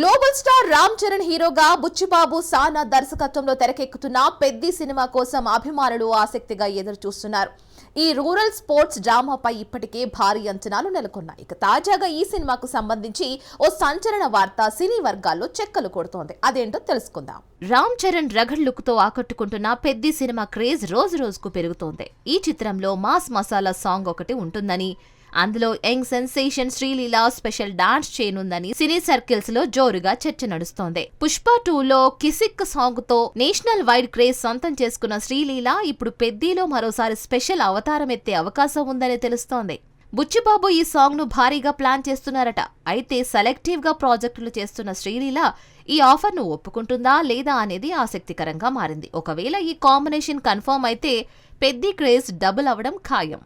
Global star Ram Charan హీరోగా బుచ్చిబాబు సానా దర్శకత్వంలో తెరకెక్కుతున్న పెద్ది సినిమా కోసం అభిమానులు ఆసక్తిగా ఎదురు చూస్తున్నారు. ఈ రూరల్ స్పోర్ట్స్ డ్రామాపై ఇప్పటికే భారీ అంచనాలు నెలకొన్నాయి. ఇక తాజాగా ఈ సినిమాకు సంబంధించి ఓ సంచలన వార్త సినీ వర్గాల్లో చెక్కలు కొడుతోంది. అదేంటో తెలుసుకుందాం. రామ్ చరణ్ రగడ్ లుక్ తో ఆకట్టుకుంటున్న పెద్ది సినిమా క్రేజ్ రోజు రోజుకు పెరుగుతోంది. ఈ చిత్రంలో మాస్ మసాలా సాంగ్ ఒకటి ఉంటుందని, అందులో young sensation Sreeleela special dance చేయనుందని సినీ సర్కిల్స్ లో జోరుగా చర్చ నడుస్తోంది. పుష్ప 2లో కిసిక్ సాంగ్ తో నేషనల్ వైడ్ క్రేజ్ సొంతం చేసుకున్న శ్రీలీల ఇప్పుడు పెద్దిలో మరోసారి స్పెషల్ అవతారం ఎత్తే అవకాశం ఉందని తెలుస్తోంది. బుచ్చిబాబు ఈ సాంగ్ ను భారీగా ప్లాన్ చేస్తున్నారట. అయితే సెలెక్టివ్ గా ప్రాజెక్టులు చేస్తున్న శ్రీలీల ఈ ఆఫర్ ను ఒప్పుకుంటుందా లేదా అనేది ఆసక్తికరంగా మారింది. ఒకవేళ ఈ కాంబినేషన్ కన్ఫర్మ్ అయితే పెద్ది క్రేజ్ డబుల్ అవడం ఖాయం.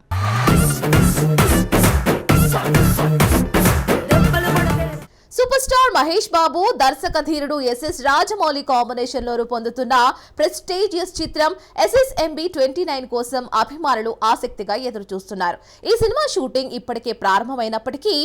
సూపర్ స్టార్ మహేష్ బాబు, దర్శక ధీరుడు ఎస్ఎస్ రాజమౌళి కాంబినేషన్ లో రూపొందుతున్న ప్రెస్టీజియస్ చిత్రం SSMB 29 కోసం అభిమానులు ఆసక్తిగా ఎదురు చూస్తున్నారు. ఈ సినిమా షూటింగ్ ఇప్పటికే ప్రారంభమైనప్పటికీ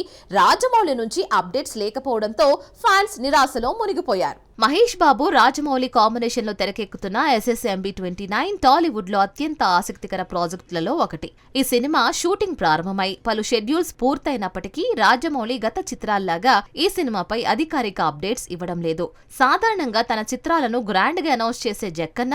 రాజమౌళి నుంచి అప్డేట్స్ లేకపోవడంతో ఫ్యాన్స్ నిరాశలో మునిగిపోయారు. మహేష్ బాబు, రాజమౌళి కాంబినేషన్ లో తెరకెక్కుతున్న SSMB 29 టాలీవుడ్ లో అత్యంత ఆసక్తికర ప్రాజెక్టులలో ఒకటి. ఈ సినిమా షూటింగ్ ప్రారంభమై పలు షెడ్యూల్స్ పూర్తయినప్పటికీ రాజమౌళి గత చిత్రాల్లాగా ఈ సినిమాపై అధికారిక అప్డేట్స్ ఇవ్వడం లేదు. సాధారణంగా తన చిత్రాలను గ్రాండ్ గా అనౌన్స్ చేసే జక్కన్న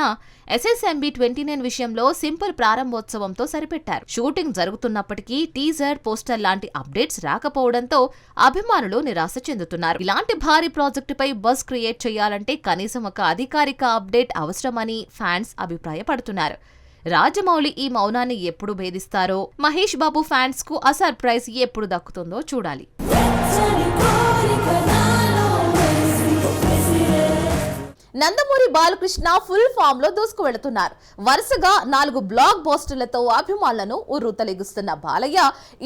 SSMB 29 విషయంలో సింపుల్ ప్రారంభోత్సవంతో సరిపెట్టారు. షూటింగ్ జరుగుతున్నప్పటికీ టీజర్, పోస్టర్ లాంటి అప్డేట్స్ రాకపోవడంతో అభిమానులు నిరాశ చెందుతున్నారు. ఇలాంటి భారీ ప్రాజెక్టుపై బజ్ క్రియేట్ చేయాలంటే కనీసం ఒక అధికారిక అప్డేట్ అవసరమని ఫ్యాన్స్ అభిప్రాయపడుతున్నారు. రాజమౌళి ఈ మౌనాన్ని ఎప్పుడు భేదిస్తారో, మహేష్ బాబు ఫ్యాన్స్ కు ఆ సర్ప్రైజ్ ఎప్పుడు దక్కుతుందో చూడాలి. నందమూరి బాలకృష్ణ ఫుల్ ఫామ్ లో దూసుకు వెళుతున్నారు. వరుసగా 4 బ్లాక్ బస్టర్లతో అభిమానులను ఉర్రూతలిగిస్తున్న బాలయ్య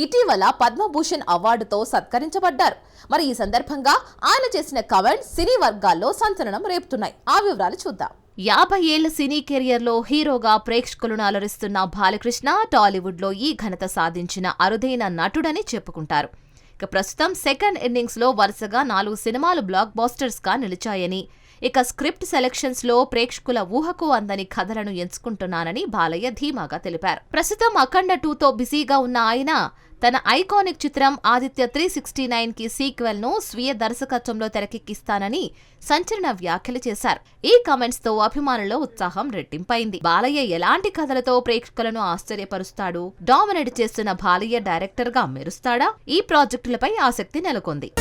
ఇటీవల పద్మభూషణ్ అవార్డుతో సత్కరించబడ్డారు. మరి ఈ సందర్భంగా ఆయన చేసిన కామెంట్స్ సినీ వర్గాల్లో సంచలనం రేపుతున్నాయి. ఆ వివరాలు చూద్దాం. 50 ఏళ్ల సినీ కెరియర్ లో హీరోగా ప్రేక్షకులను అలరిస్తున్న బాలకృష్ణ టాలీవుడ్ లో ఈ ఘనత సాధించిన అరుదైన నటుడని చెప్పుకుంటారు. ఇక ప్రస్తుతం సెకండ్ ఇన్నింగ్స్ లో వరుసగా 4 సినిమాలు బ్లాక్ బస్టర్స్ గా నిలిచాయని, ఇక స్క్రిప్ట్ సెలక్షన్స్ లో ప్రేక్షకుల ఊహకు అందని కథలను ఎంచుకుంటున్నానని బాలయ్య ధీమాగా తెలిపారు. ప్రస్తుతం అఖండ 2తో బిజీగా ఉన్న ఆయన తన ఐకానిక్ చిత్రం ఆదిత్య 369 కి సీక్వెల్ ను స్వీయ దర్శకత్వంలో తెరకెక్కిస్తానని సంచలన వ్యాఖ్యలు చేశారు. ఈ కామెంట్స్ తో అభిమానుల్లో ఉత్సాహం రెట్టింపైంది. బాలయ్య ఎలాంటి కథలతో ప్రేక్షకులను ఆశ్చర్యపరుస్తాడు, డామినేట్ చేస్తున్న బాలయ్య డైరెక్టర్ గా మెరుస్తాడా? ఈ ప్రాజెక్టులపై ఆసక్తి నెలకొంది.